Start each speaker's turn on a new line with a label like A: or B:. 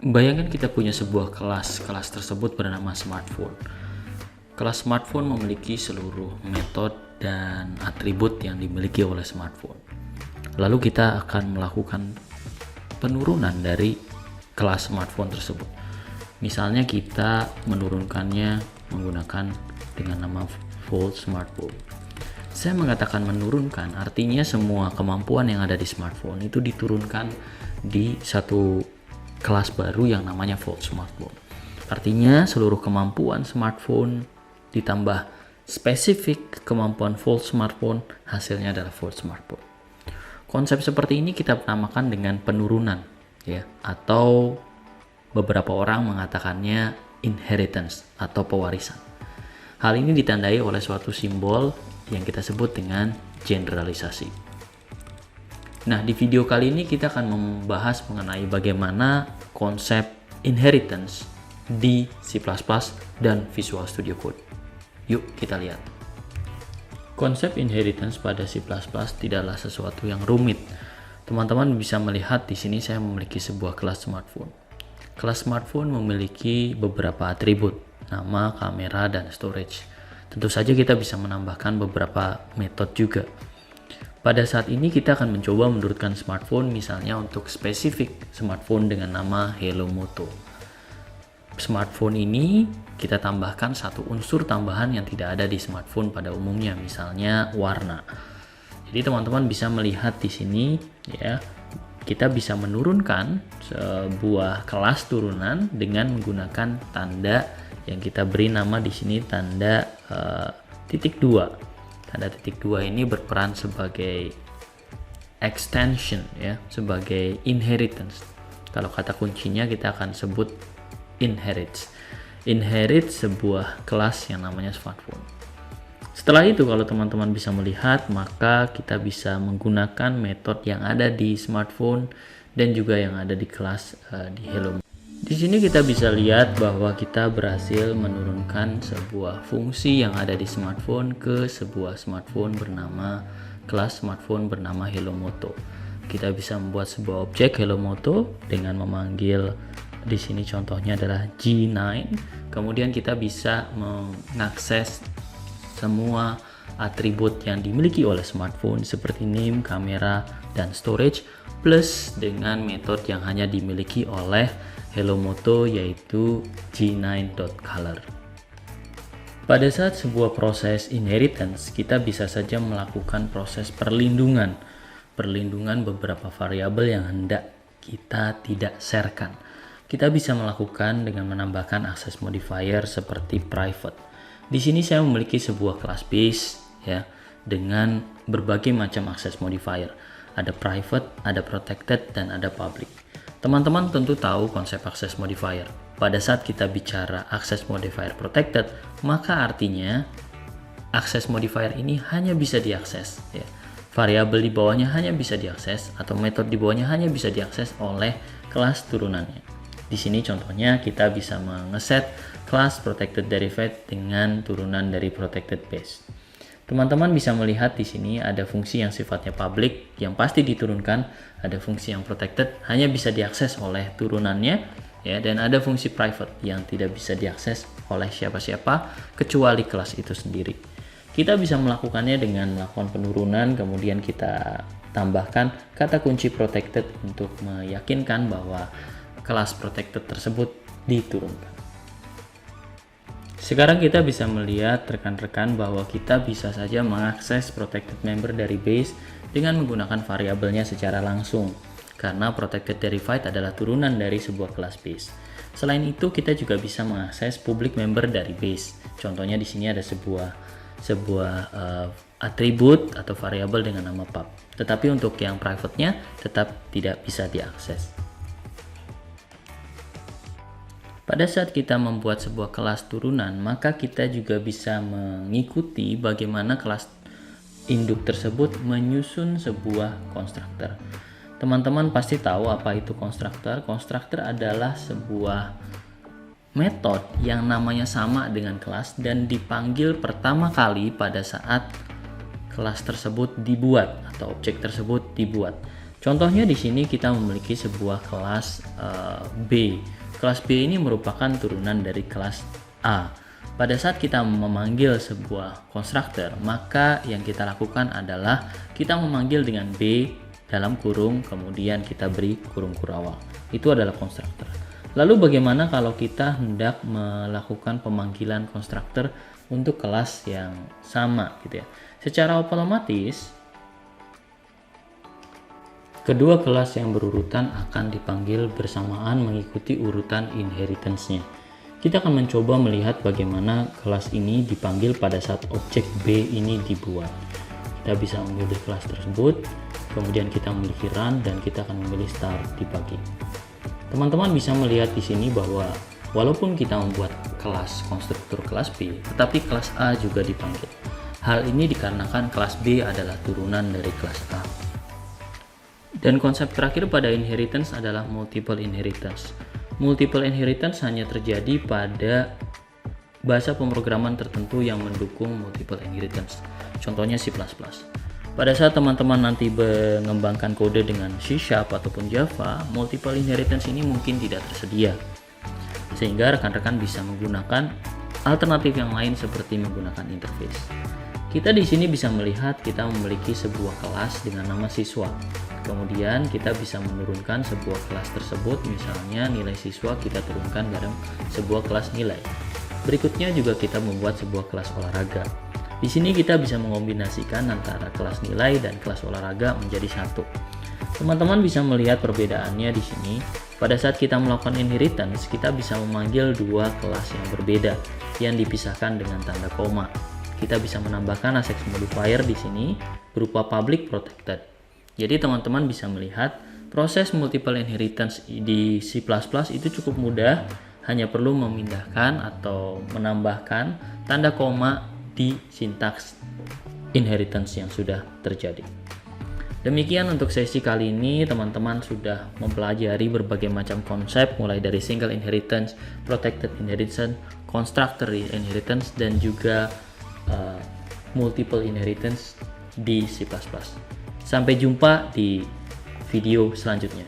A: Bayangkan kita punya sebuah kelas tersebut bernama smartphone. Kelas smartphone memiliki seluruh metode dan atribut yang dimiliki oleh smartphone. Lalu kita akan melakukan penurunan dari kelas smartphone tersebut. Misalnya kita menurunkannya menggunakan dengan nama Fold Smartphone. Saya mengatakan menurunkan, artinya semua kemampuan yang ada di smartphone itu diturunkan di satu kelas baru yang namanya Fold Smartphone. Artinya seluruh kemampuan smartphone ditambah spesifik kemampuan Fold Smartphone, hasilnya adalah Fold Smartphone. Konsep seperti ini kita namakan dengan penurunan, ya, atau beberapa orang mengatakannya inheritance atau pewarisan. Hal ini ditandai oleh suatu simbol yang kita sebut dengan generalisasi. Nah, di video kali ini kita akan membahas mengenai bagaimana konsep inheritance di C++ dan Visual Studio Code. Yuk kita lihat. Konsep inheritance pada C++ tidaklah sesuatu yang rumit. Teman-teman bisa melihat di sini saya memiliki sebuah kelas smartphone. Kelas smartphone memiliki beberapa atribut, nama, kamera, dan storage. Tentu saja kita bisa menambahkan beberapa metode juga. Pada saat ini kita akan mencoba menurunkan smartphone misalnya untuk spesifik smartphone dengan nama Hello Moto. Smartphone ini kita tambahkan satu unsur tambahan yang tidak ada di smartphone pada umumnya, misalnya warna. Jadi teman-teman bisa melihat di sini ya, kita bisa menurunkan sebuah kelas turunan dengan menggunakan tanda yang kita beri nama di sini tanda titik 2. Tanda titik 2 ini berperan sebagai extension ya, sebagai inheritance. Kalau kata kuncinya kita akan sebut inherit sebuah kelas yang namanya smartphone. Setelah itu kalau teman-teman bisa melihat, maka kita bisa menggunakan metode yang ada di smartphone dan juga yang ada di kelas di Hello. Di sini kita bisa lihat bahwa kita berhasil menurunkan sebuah fungsi yang ada di smartphone ke sebuah smartphone bernama kelas smartphone bernama Hello Moto. Kita bisa membuat sebuah objek Hello Moto dengan memanggil di sini contohnya adalah G9. Kemudian kita bisa mengakses semua atribut yang dimiliki oleh smartphone seperti name, kamera, dan storage plus dengan metode yang hanya dimiliki oleh Hello Moto yaitu G9.color. Pada saat sebuah proses inheritance, kita bisa saja melakukan proses perlindungan beberapa variabel yang hendak kita tidak sharekan. Kita bisa melakukan dengan menambahkan akses modifier seperti private. Di sini saya memiliki sebuah kelas base ya dengan berbagai macam akses modifier. Ada private, ada protected, dan ada public. Teman-teman tentu tahu konsep akses modifier. Pada saat kita bicara akses modifier protected, maka artinya akses modifier ini hanya bisa diakses ya. Variabel di bawahnya hanya bisa diakses atau metode di bawahnya hanya bisa diakses oleh kelas turunannya. Di sini contohnya kita bisa mengeset kelas protected derivative dengan turunan dari protected base. Teman-teman bisa melihat di sini ada fungsi yang sifatnya public yang pasti diturunkan, ada fungsi yang protected hanya bisa diakses oleh turunannya ya, dan ada fungsi private yang tidak bisa diakses oleh siapa-siapa kecuali kelas itu sendiri. Kita bisa melakukannya dengan melakukan penurunan, kemudian kita tambahkan kata kunci protected untuk meyakinkan bahwa kelas protected tersebut diturunkan. Sekarang kita bisa melihat rekan-rekan bahwa kita bisa saja mengakses protected member dari base dengan menggunakan variabelnya secara langsung karena protected derivative adalah turunan dari sebuah kelas base. Selain itu kita juga bisa mengakses public member dari base. Contohnya di sini ada sebuah atribut atau variabel dengan nama pub. Tetapi untuk yang private-nya tetap tidak bisa diakses. Pada saat kita membuat sebuah kelas turunan, maka kita juga bisa mengikuti bagaimana kelas induk tersebut menyusun sebuah konstruktor. Teman-teman pasti tahu apa itu konstruktor. Konstruktor adalah sebuah metode yang namanya sama dengan kelas dan dipanggil pertama kali pada saat kelas tersebut dibuat atau objek tersebut dibuat. Contohnya di sini kita memiliki sebuah kelas B. Kelas B ini merupakan turunan dari kelas A. Pada saat kita memanggil sebuah konstruktor, maka yang kita lakukan adalah kita memanggil dengan B dalam kurung, kemudian kita beri kurung kurawal. Itu adalah konstruktor. Lalu bagaimana kalau kita hendak melakukan pemanggilan konstruktor untuk kelas yang sama gitu ya? Secara otomatis kedua kelas yang berurutan akan dipanggil bersamaan mengikuti urutan inheritance-nya. Kita akan mencoba melihat bagaimana kelas ini dipanggil pada saat objek B ini dibuat. Kita bisa memilih kelas tersebut, kemudian kita memiliki run, dan kita akan memilih start debugging. Teman-teman bisa melihat di sini bahwa walaupun kita membuat kelas konstruktor kelas B, tetapi kelas A juga dipanggil. Hal ini dikarenakan kelas B adalah turunan dari kelas A. Dan konsep terakhir pada inheritance adalah multiple inheritance. Multiple inheritance hanya terjadi pada bahasa pemrograman tertentu yang mendukung multiple inheritance. Contohnya C++. Pada saat teman-teman nanti mengembangkan kode dengan C# ataupun Java, multiple inheritance ini mungkin tidak tersedia. Sehingga rekan-rekan bisa menggunakan alternatif yang lain seperti menggunakan interface. Kita di sini bisa melihat kita memiliki sebuah kelas dengan nama siswa. Kemudian kita bisa menurunkan sebuah kelas tersebut, misalnya nilai siswa kita turunkan dalam sebuah kelas nilai. Berikutnya juga kita membuat sebuah kelas olahraga. Di sini kita bisa mengombinasikan antara kelas nilai dan kelas olahraga menjadi satu. Teman-teman bisa melihat perbedaannya di sini. Pada saat kita melakukan inheritance, kita bisa memanggil dua kelas yang berbeda yang dipisahkan dengan tanda koma. Kita bisa menambahkan async modifier di sini berupa public protected. Jadi teman-teman bisa melihat proses multiple inheritance di C++ itu cukup mudah, hanya perlu memindahkan atau menambahkan tanda koma di sintaks inheritance yang sudah terjadi. Demikian untuk sesi kali ini, teman-teman sudah mempelajari berbagai macam konsep mulai dari single inheritance, protected inheritance, constructor inheritance, dan juga multiple inheritance di C++. Sampai jumpa di video selanjutnya.